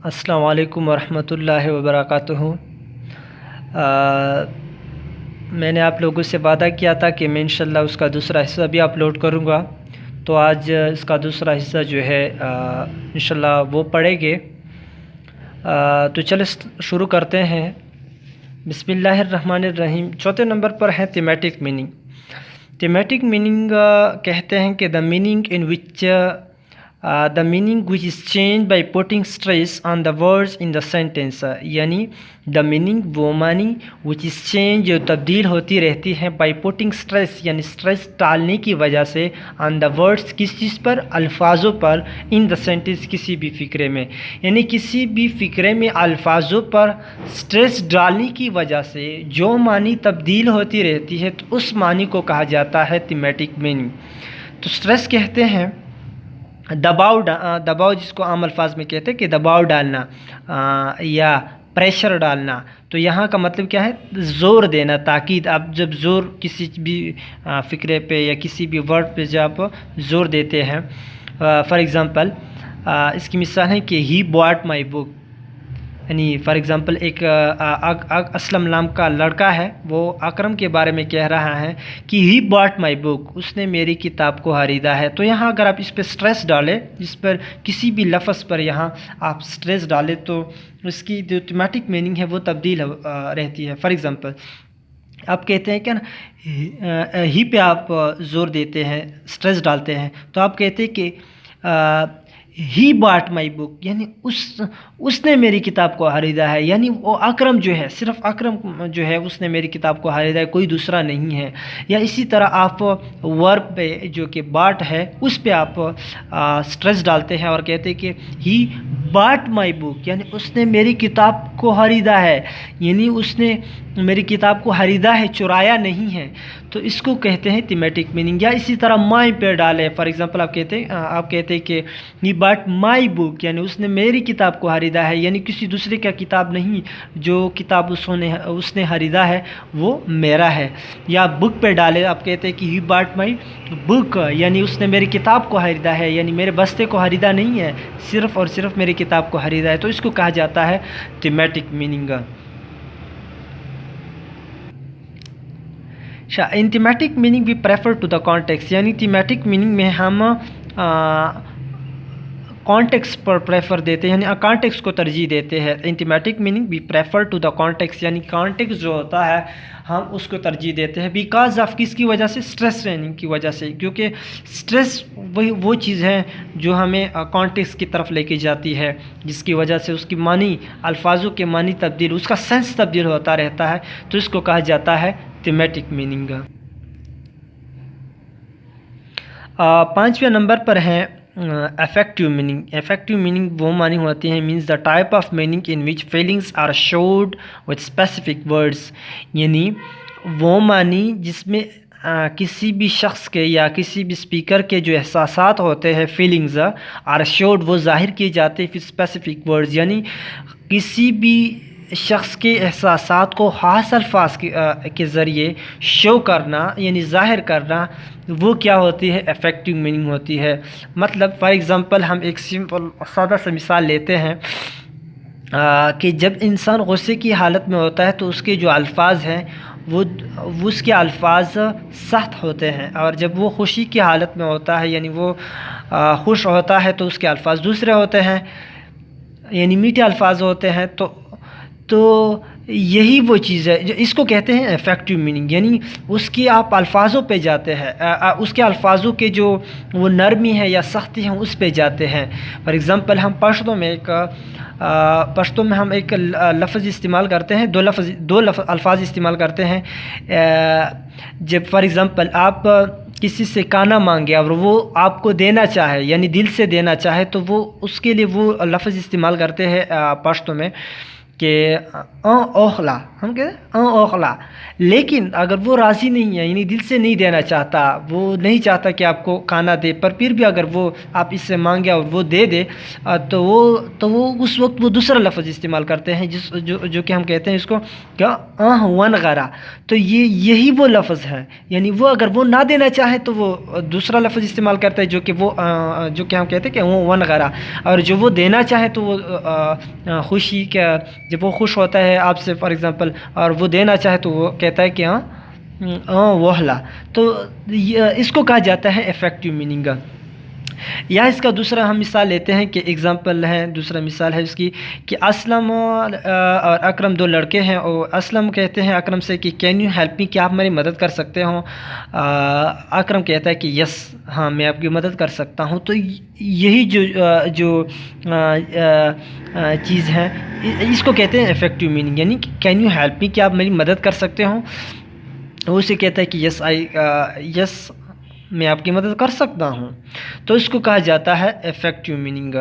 السلام علیکم ورحمۃ اللہ وبرکاتہ۔ میں نے آپ لوگوں سے وعدہ کیا تھا کہ میں انشاءاللہ اس کا دوسرا حصہ بھی اپلوڈ کروں گا، تو آج اس کا دوسرا حصہ جو ہے انشاءاللہ وہ پڑھیں گے۔ تو چلیں شروع کرتے ہیں۔ بسم اللہ الرحمن الرحیم۔ چوتھے نمبر پر ہے تھیمیٹک میننگ۔ تھیمیٹک میننگ کہتے ہیں کہ the meaning which is changed by putting stress on the words in the sentence، یعنی the meaning وہ معنی which is changed جو تبدیل ہوتی رہتی ہے by putting stress یعنی stress ڈالنے کی وجہ سے on the words کس چیز پر، الفاظوں پر، in the sentence کسی بھی فقرے میں، یعنی کسی بھی فقرے میں الفاظوں پر stress ڈالنے کی وجہ سے جو معنی تبدیل ہوتی رہتی ہے تو اس معنی کو کہا جاتا ہے تھیمیٹک میننگ۔ تو stress کہتے ہیں دباؤ جس کو عام الفاظ میں کہتے ہیں کہ دباؤ ڈالنا یا پریشر ڈالنا۔ تو یہاں کا مطلب کیا ہے؟ زور دینا، تاکید۔ آپ جب زور کسی بھی فقرے پہ یا کسی بھی ورڈ پہ جب آپ زور دیتے ہیں، فار ایگزامپل اس کی مثال ہے کہ ہی باٹ مائی بک، یعنی فار ایگزامپل ایک اسلم نام کا لڑکا ہے، وہ اکرم کے بارے میں کہہ رہا ہے کہ ہی باٹ مائی بک، اس نے میری کتاب کو خریدا ہے۔ تو یہاں اگر آپ اس پہ سٹریس ڈالیں، اس پر کسی بھی لفظ پر یہاں آپ سٹریس ڈالیں تو اس کی جو تھیمیٹک میننگ ہے وہ تبدیل رہتی ہے۔ فار ایگزامپل آپ کہتے ہیں کہ نا ہی پہ آپ زور دیتے ہیں، سٹریس ڈالتے ہیں، تو آپ کہتے ہیں کہ ہی باٹ مائی بک، یعنی اس نے میری کتاب کو خریدا ہے، یعنی وہ اکرم جو ہے، صرف اکرم جو ہے اس نے میری کتاب کو خریدا ہے، کوئی دوسرا نہیں ہے۔ یا اسی طرح آپ ورب پہ جو کہ باٹ ہے اس پہ آپ سٹریس ڈالتے ہیں اور کہتے ہیں کہ ہی باٹ مائی بک، یعنی اس نے میری کتاب کو خریدا ہے، یعنی اس نے میری کتاب کو خریدا ہے، چرایا نہیں ہے۔ تو اس کو کہتے ہیں تھیمیٹک میننگ۔ یا اسی طرح مائی پہ ڈالے، فار ایگزامپل آپ کہتے ہیں کہ ہی باٹ مائی بک، یعنی اس نے میری کتاب کو خریدا ہے، یعنی کسی دوسرے کا کتاب نہیں، جو کتاب اس نے خریدا ہے وہ میرا ہے۔ یا بک پہ ڈالے، آپ کہتے ہیں کہ ہی باٹ مائی بک، یعنی اس نے میری کتاب کو خریدا ہے، یعنی میرے بستے کو خریدا نہیں ہے، صرف اور صرف میری کتاب کو خریدا ہے۔ تو اس کو کہا جاتا ہے thematic meaning. In thematic meaning we prefer to the context, یعنی تھیمیٹک میننگ میں ہم کانٹیکس پر پریفر دیتے ہیں، یعنی کانٹیکس کو ترجیح دیتے ہیں۔ In thematic meaning we prefer to the context, یعنی کانٹیکس جو ہوتا ہے ہم اس کو ترجیح دیتے ہیں بیکاز آف کس کی وجہ سے؟ سٹریس ٹریننگ کی وجہ سے، کیونکہ سٹریس وہ چیز ہے جو ہمیں کانٹیکس کی طرف لے کے جاتی ہے، جس کی وجہ سے اس کی معنی، الفاظوں کے معنی تبدیل، اس کا سینس تبدیل ہوتا رہتا ہے، تو اس کو کہا جاتا ہے تھیمیٹک میننگ۔ پانچویں نمبر پر ہے افیکٹو میننگ۔ افیکٹو میننگ وہ معنی ہوتی ہیں means the type of meaning in which feelings are showed with specific words, یعنی وہ معنی جس میں کسی بھی شخص کے یا کسی بھی اسپیکر کے جو احساسات ہوتے ہیں، فیلنگز آر شوڈ، وہ ظاہر کیے جاتے ہیں اسپیسیفک ورڈز، یعنی کسی بھی شخص کے احساسات کو خاص الفاظ کے ذریعے شو کرنا، یعنی ظاہر کرنا، وہ کیا ہوتی ہے؟ افیکٹو میننگ ہوتی ہے۔ مطلب فار ایگزامپل ہم ایک سمپل سادہ سا مثال لیتے ہیں کہ جب انسان غصے کی حالت میں ہوتا ہے تو اس کے جو الفاظ ہیں وہ اس کے الفاظ سخت ہوتے ہیں، اور جب وہ خوشی کی حالت میں ہوتا ہے، یعنی وہ خوش ہوتا ہے، تو اس کے الفاظ دوسرے ہوتے ہیں، یعنی میٹھے الفاظ ہوتے ہیں۔ تو یہی وہ چیز ہے جو اس کو کہتے ہیں افیکٹو میننگ، یعنی اس کی آپ الفاظوں پہ جاتے ہیں، اس کے الفاظوں کے جو وہ نرمی ہے یا سختی ہیں اس پہ جاتے ہیں۔ فار ایگزامپل ہم پشتو میں ہم ایک لفظ استعمال کرتے ہیں، دو الفاظ استعمال کرتے ہیں۔ جب فار ایگزامپل آپ کسی سے کانا مانگے اور وہ آپ کو دینا چاہے، یعنی دل سے دینا چاہے، تو وہ اس کے لیے وہ لفظ استعمال کرتے ہیں پشتو میں کہ اوخلا، ہم کہتے ہیں اوخلا، لیکن اگر وہ راضی نہیں ہے، یعنی دل سے نہیں دینا چاہتا، وہ نہیں چاہتا کہ آپ کو کھانا دے، پر پھر بھی اگر وہ آپ اس سے مانگے اور وہ دے دے تو وہ اس وقت وہ دوسرا لفظ استعمال کرتے ہیں جو کہ ہم کہتے ہیں اس کو کیا ون غرا. تو یہی وہ لفظ ہے، یعنی وہ اگر وہ نہ دینا چاہے تو وہ دوسرا لفظ استعمال کرتا ہے جو کہ ہم کہتے ہیں کہ وہ ون غرا، اور جو وہ دینا چاہے تو وہ خوشی کا، جب وہ خوش ہوتا ہے آپ سے فار ایگزامپل اور وہ دینا چاہے تو وہ کہتا ہے کہ وہلا. تو اس کو کہا جاتا ہے افیکٹو میننگ. یا اس کا دوسرا ہم مثال لیتے ہیں کہ ایگزامپل ہے، دوسرا مثال ہے اس کی کہ اسلم اور اکرم دو لڑکے ہیں، اور اسلم کہتے ہیں اکرم سے کہ کین یو ہیلپ می، کیا آپ میری مدد کر سکتے ہو؟ اکرم کہتا ہے کہ یس، ہاں میں آپ کی مدد کر سکتا ہوں. تو یہی جو چیز ہے اس کو کہتے ہیں افیکٹو میننگ، یعنی کین یو ہیلپ می، کیا آپ میری مدد کر سکتے ہوں؟ وہ اسے کہتا ہے کہ یس میں آپ کی مدد کر سکتا ہوں. تو اس کو کہا جاتا ہے افیکٹو میننگ.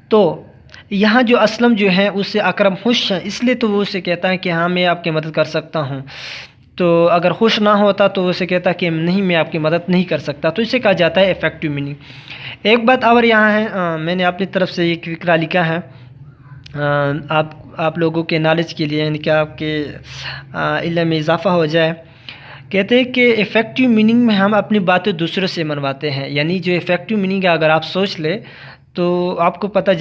تو یہاں جو اسلم جو ہے اس سے اکرم خوش ہے، اس لیے تو وہ اسے کہتا ہے کہ ہاں میں آپ کی مدد کر سکتا ہوں. تو اگر خوش نہ ہوتا تو اسے کہتا کہ نہیں میں آپ کی مدد نہیں کر سکتا. تو اسے کہا جاتا ہے افیکٹو میننگ. ایک بات اور یہاں ہے، میں نے اپنی طرف سے ایک فقرہ لکھا ہے آپ لوگوں کے نالج کے لیے، یعنی کہ آپ کے علم میں اضافہ ہو جائے. کہتے ہیں کہ افیکٹو میننگ میں ہم اپنی باتیں دوسروں سے منواتے ہیں. یعنی جو افیکٹو میننگ ہے اگر آپ سوچ لیں تو آپ کو پتہ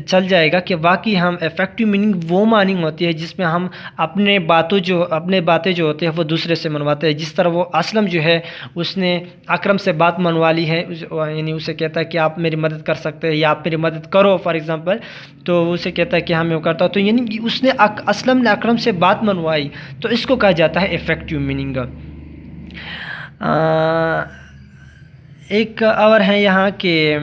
چل جائے گا کہ واقعی ہم افیکٹو میننگ وہ معنی ہوتی ہے جس میں ہم اپنے باتیں جو ہوتے ہیں وہ دوسرے سے منواتے ہیں. جس طرح وہ اسلم جو ہے اس نے اکرم سے بات منوا لی ہے، یعنی اسے کہتا ہے کہ آپ میری مدد کر سکتے ہیں یا آپ میری مدد کرو فار ایگزامپل، تو اسے کہتا ہے کہ ہاں میں وہ کرتا ہوں. تو یعنی اس نے اسلم نے اکرم سے بات منوائی، تو اس کو کہا جاتا ہے افیکٹو میننگ. ایک اور ہے یہاں کہ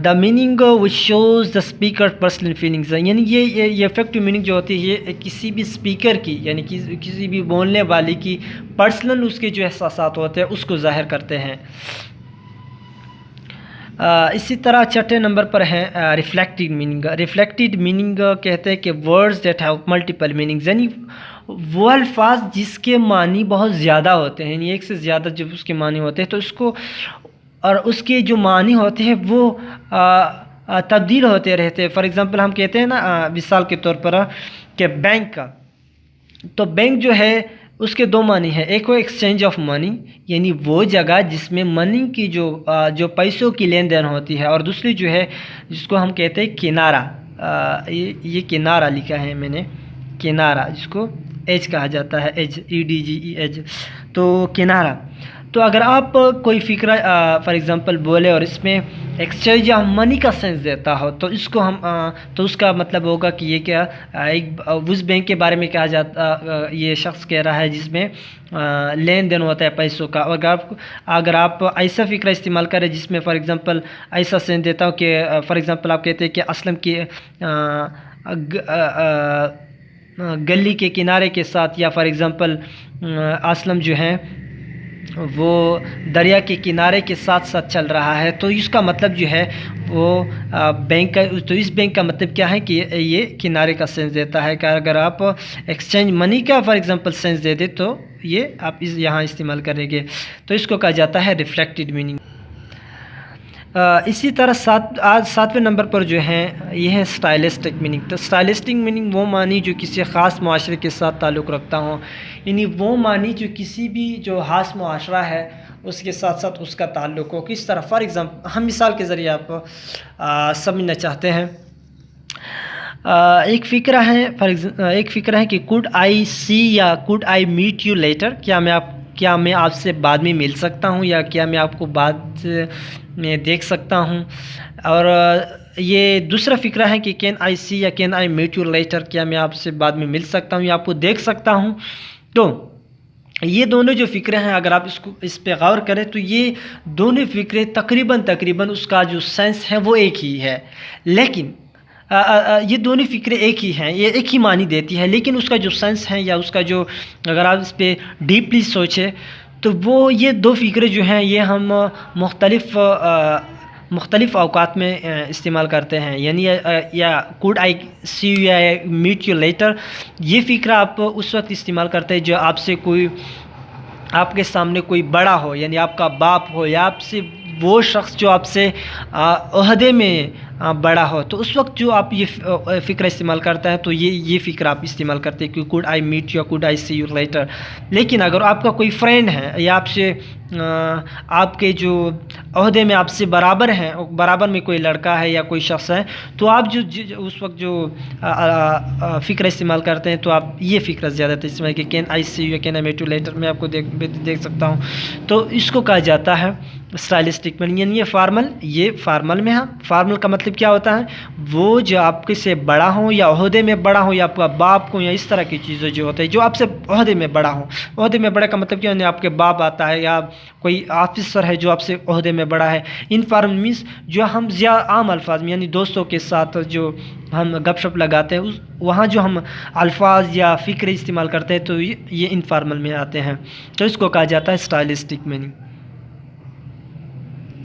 the meaning which shows the speaker personal feelings, یعنی یہ افیکٹو میننگ جو ہوتی ہے یہ کسی بھی اسپیکر کی، یعنی کسی بھی بولنے والے کی پرسنل اس کے جو احساسات ہوتے ہیں اس کو ظاہر کرتے ہیں. اسی طرح چھٹے نمبر پر ہے ریفلیکٹڈ میننگ. ریفلیکٹڈ میننگ کہتے ہیں کہ words that have multiple meanings, یعنی وہ الفاظ جس کے معنی بہت زیادہ ہوتے ہیں، یعنی ایک سے زیادہ جب اس کے معنی ہوتے ہیں تو اس کو، اور اس کے جو معنی ہوتے ہیں وہ تبدیل ہوتے رہتے ہیں. فار ایگزامپل ہم کہتے ہیں نا مثال کے طور پر کہ بینک کا، تو بینک جو ہے اس کے دو معنی ہیں. ایک وہ ایکسچینج آف منی، یعنی وہ جگہ جس میں منی کی جو پیسوں کی لین دین ہوتی ہے، اور دوسری جو ہے جس کو ہم کہتے ہیں کنارہ. یہ کنارہ لکھا ہے میں نے، کنارہ جس کو ایج کہا جاتا ہے، ایج EDGE ایج. تو کنارہ، تو اگر آپ کوئی فقرہ فار ایگزامپل بولے اور اس میں ایکسچینج آف منی کا سینس دیتا ہو تو اس کو ہم تو اس کا مطلب ہوگا کہ یہ کیا ایک اس بینک کے بارے میں کہا جاتا، یہ شخص کہہ رہا ہے جس میں لین دین ہوتا ہے پیسوں کا. اگر آپ ایسا فقرہ استعمال کریں جس میں فار ایگزامپل ایسا سینس دیتا ہو کہ فار ایگزامپل آپ کہتے ہیں کہ اسلم کی گلی کے کنارے کے ساتھ، یا فار ایگزامپل اسلم جو ہے وہ دریا کے کنارے کے ساتھ چل رہا ہے، تو اس کا مطلب جو ہے وہ بینک کا، تو اس بینک کا مطلب کیا ہے کہ یہ کنارے کا سینس دیتا ہے. کہ اگر آپ ایکسچینج منی کا فار ایگزامپل سینس دے دیں تو یہ آپ یہاں استعمال کریں گے. تو اس کو کہا جاتا ہے ریفلیکٹڈ میننگ. اسی طرح ساتویں نمبر پر جو ہے یہ ہے اسٹائلسٹک میننگ. تو اسٹائلسٹک میننگ وہ معنی جو کسی خاص معاشرے کے ساتھ تعلق رکھتا ہوں، یعنی وہ معنی جو کسی بھی جو خاص معاشرہ ہے اس کے ساتھ ساتھ اس کا تعلق ہو. کس طرح؟ فار ایگزامپل ہم مثال کے ذریعے آپ سمجھنا چاہتے ہیں. ایک فقرہ ہے کہ کوڈ آئی سی یا could I meet you later, کیا میں آپ سے بعد میں مل سکتا ہوں، یا کیا میں آپ کو بعد میں دیکھ سکتا ہوں. اور یہ دوسرا فقرہ ہے کہ کین آئی سی یا can I meet you later, کیا میں آپ سے بعد میں مل سکتا ہوں یا آپ کو دیکھ سکتا ہوں. تو یہ دونوں جو فقرے ہیں اگر آپ اس پہ غور کریں تو یہ دونوں فقرے تقریباً اس کا جو سینس ہے وہ ایک ہی ہے، لیکن یہ دونوں فقرے ایک ہی ہیں، یہ ایک ہی معنی دیتی ہے، لیکن اس کا جو سینس ہے یا اس کا جو، اگر آپ اس پہ ڈیپلی سوچیں تو وہ یہ دو فقرے جو ہیں یہ ہم مختلف مختلف اوقات میں استعمال کرتے ہیں، یعنی یا کوڈ آئی سی یو یا میٹ یو لیٹر، یہ فقرہ آپ اس وقت استعمال کرتے ہیں جو آپ کے سامنے کوئی بڑا ہو، یعنی آپ کا باپ ہو یا آپ سے وہ شخص جو آپ سے عہدے میں بڑا ہو، تو اس وقت جو آپ یہ فقرہ استعمال کرتا ہے تو یہ فقرہ آپ استعمال کرتے ہیں کہ کوڈ آئی میٹ یا could I see you later. لیکن اگر آپ کا کوئی فرینڈ ہے یا آپ کے جو عہدے میں آپ سے برابر میں کوئی لڑکا ہے یا کوئی شخص ہے، تو آپ جو اس وقت جو فقرہ استعمال کرتے ہیں تو آپ یہ فقرہ زیادہ تر استعمال کہ کین آئی سی یو یا can I meet you later میں آپ کو دیکھ سکتا ہوں، تو اس کو کہا جاتا ہے اسٹائلسٹک میننگ، یعنی یہ فارمل میں ہے۔ فارمل کا مطلب کیا ہوتا ہے؟ وہ جو آپ کے سے بڑا ہوں یا عہدے میں بڑا ہوں یا آپ کا باپ کو یا اس طرح کی چیزیں جو ہوتے ہیں جو آپ سے عہدے میں بڑا ہوں۔ عہدے میں بڑا کا مطلب کیا ہے؟ آپ کے باپ آتا ہے یا کوئی آفیسر ہے جو آپ سے عہدے میں بڑا ہے۔ انفارمل مینس جو ہم عام الفاظ میں یعنی دوستوں کے ساتھ جو ہم گپ شپ لگاتے ہیں وہاں جو ہم الفاظ یا فقرے استعمال کرتے ہیں تو یہ انفارمل میں آتے ہیں، تو اس کو کہا جاتا ہے اسٹائلسٹک میننگ۔